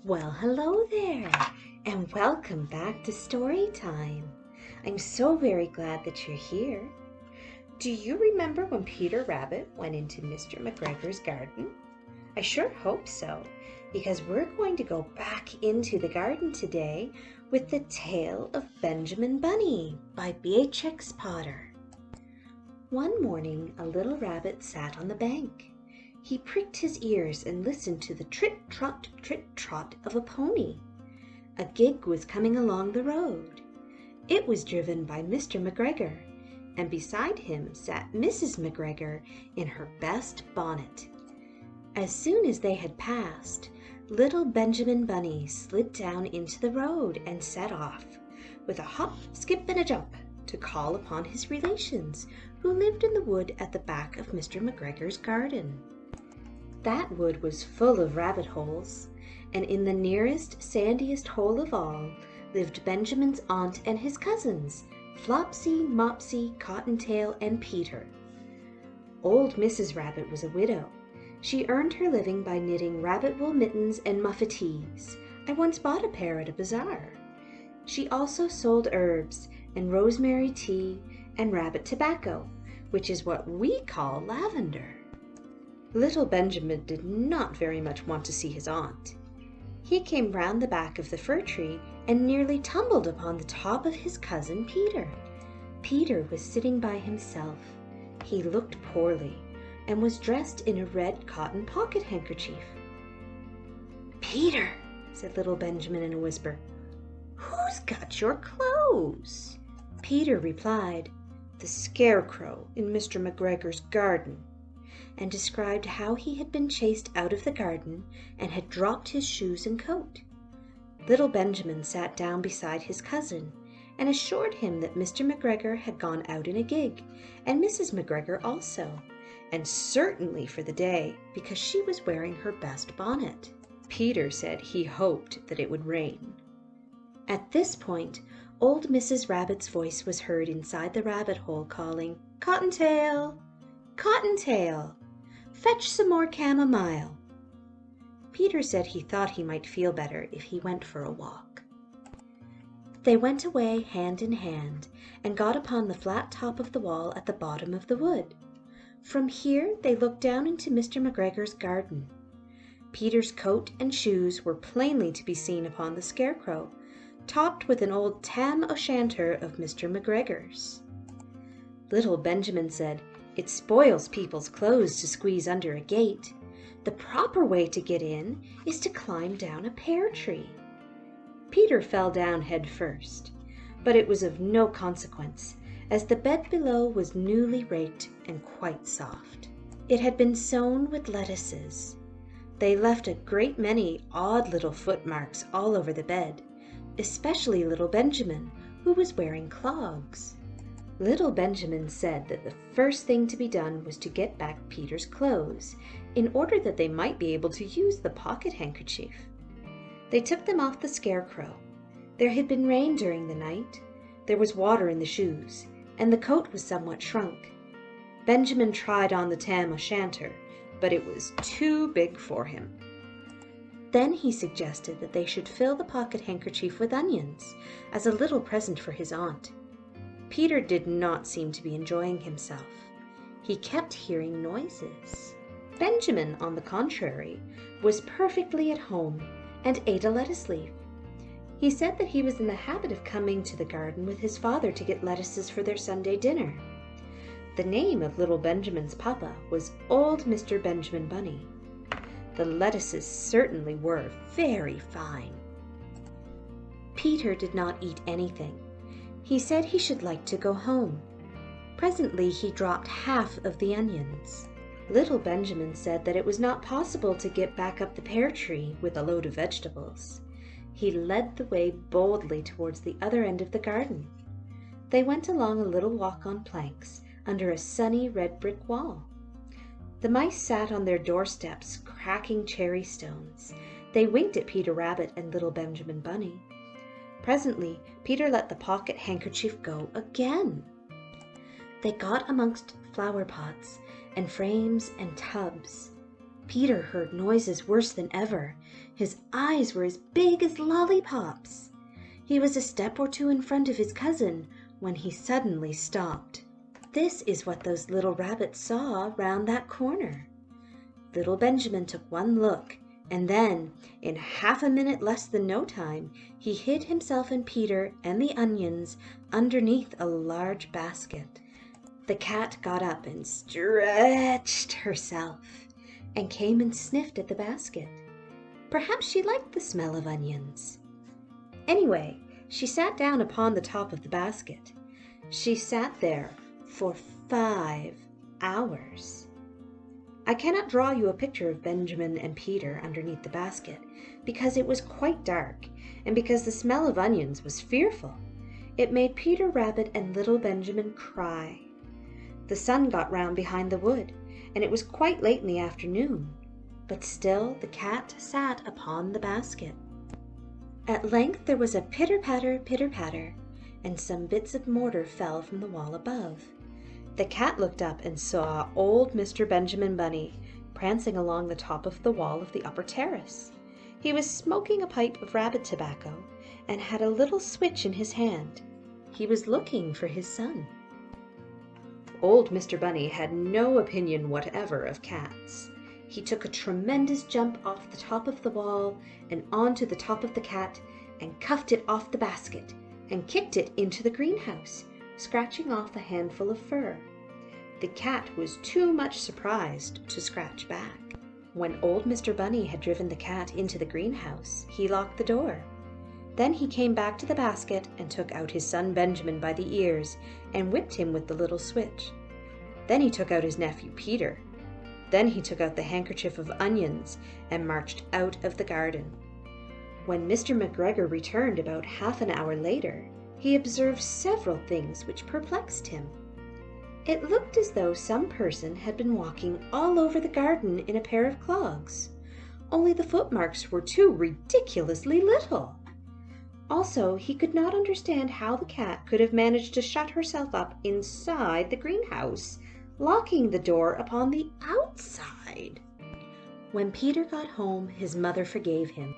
Well, hello there, and welcome back to Story Time. I'm so very glad that you're here. Do you remember when Peter Rabbit went into Mr. McGregor's garden? I sure hope so, because we're going to go back into the garden today with the Tale of Benjamin Bunny by Beatrix Potter. One morning, a little rabbit sat on the bank. He pricked his ears and listened to the trit-trot of a pony. A gig was coming along the road. It was driven by Mr. McGregor, and beside him sat Mrs. McGregor in her best bonnet. As soon as they had passed, little Benjamin Bunny slid down into the road and set off, with a hop, skip, and a jump, to call upon his relations, who lived in the wood at the back of Mr. McGregor's garden. That wood was full of rabbit holes, and in the nearest, sandiest hole of all lived Benjamin's aunt and his cousins, Flopsy, Mopsy, Cottontail, and Peter. Old Mrs. Rabbit was a widow. She earned her living by knitting rabbit wool mittens and muffetees. I once bought a pair at a bazaar. She also sold herbs and rosemary tea and rabbit tobacco, which is what we call lavender. Little Benjamin did not very much want to see his aunt. He came round the back of the fir tree and nearly tumbled upon the top of his cousin Peter. Peter was sitting by himself. He looked poorly and was dressed in a red cotton pocket handkerchief. "Peter," said little Benjamin in a whisper, "who's got your clothes?" Peter replied, "The scarecrow in Mr. McGregor's garden," and described how he had been chased out of the garden and had dropped his shoes and coat. Little Benjamin sat down beside his cousin and assured him that Mr. McGregor had gone out in a gig, and Mrs. McGregor also, and certainly for the day, because she was wearing her best bonnet. Peter said he hoped that it would rain. At this point, old Mrs. Rabbit's voice was heard inside the rabbit hole calling, "Cottontail! Cottontail! Fetch some more chamomile." Peter said he thought he might feel better if he went for a walk. They went away hand in hand and got upon the flat top of the wall at the bottom of the wood. From here they looked down into Mr. McGregor's garden. Peter's coat and shoes were plainly to be seen upon the scarecrow, topped with an old tam-o'-shanter of Mr. McGregor's. Little Benjamin said, "It spoils people's clothes to squeeze under a gate. The proper way to get in is to climb down a pear tree." Peter fell down head first, but it was of no consequence, as the bed below was newly raked and quite soft. It had been sown with lettuces. They left a great many odd little footmarks all over the bed, especially little Benjamin, who was wearing clogs. Little Benjamin said that the first thing to be done was to get back Peter's clothes, in order that they might be able to use the pocket handkerchief. They took them off the scarecrow. There had been rain during the night. There was water in the shoes, and the coat was somewhat shrunk. Benjamin tried on the tam-o'-shanter, but it was too big for him. Then he suggested that they should fill the pocket handkerchief with onions, as a little present for his aunt. Peter did not seem to be enjoying himself. He kept hearing noises. Benjamin, on the contrary, was perfectly at home and ate a lettuce leaf. He said that he was in the habit of coming to the garden with his father to get lettuces for their Sunday dinner. The name of little Benjamin's papa was old Mr. Benjamin Bunny. The lettuces certainly were very fine. Peter did not eat anything. He said he should like to go home. Presently he dropped half of the onions. Little Benjamin said that it was not possible to get back up the pear tree with a load of vegetables. He led the way boldly towards the other end of the garden. They went along a little walk on planks under a sunny red brick wall. The mice sat on their doorsteps cracking cherry stones. They winked at Peter Rabbit and little Benjamin Bunny. Presently, Peter let the pocket handkerchief go again. They got amongst flower pots and frames and tubs. Peter heard noises worse than ever. His eyes were as big as lollipops. He was a step or two in front of his cousin when he suddenly stopped. This is what those little rabbits saw round that corner. Little Benjamin took one look, and then, in half a minute less than no time, he hid himself and Peter and the onions underneath a large basket. The cat got up and stretched herself and came and sniffed at the basket. Perhaps she liked the smell of onions. Anyway, she sat down upon the top of the basket. She sat there for 5 hours. I cannot draw you a picture of Benjamin and Peter underneath the basket, because it was quite dark, and because the smell of onions was fearful. It made Peter Rabbit and little Benjamin cry. The sun got round behind the wood, and it was quite late in the afternoon, but still the cat sat upon the basket. At length there was a pitter-patter, pitter-patter, and some bits of mortar fell from the wall above. The cat looked up and saw old Mr. Benjamin Bunny prancing along the top of the wall of the upper terrace. He was smoking a pipe of rabbit tobacco and had a little switch in his hand. He was looking for his son. Old Mr. Bunny had no opinion whatever of cats. He took a tremendous jump off the top of the wall and onto the top of the cat and cuffed it off the basket and kicked it into the greenhouse, scratching off a handful of fur. The cat was too much surprised to scratch back. When old Mr. Bunny had driven the cat into the greenhouse, he locked the door. Then he came back to the basket and took out his son Benjamin by the ears and whipped him with the little switch. Then he took out his nephew Peter. Then he took out the handkerchief of onions and marched out of the garden. When Mr. McGregor returned about half an hour later, he observed several things which perplexed him. It looked as though some person had been walking all over the garden in a pair of clogs, only the footmarks were too ridiculously little. Also, he could not understand how the cat could have managed to shut herself up inside the greenhouse, locking the door upon the outside. When Peter got home, his mother forgave him.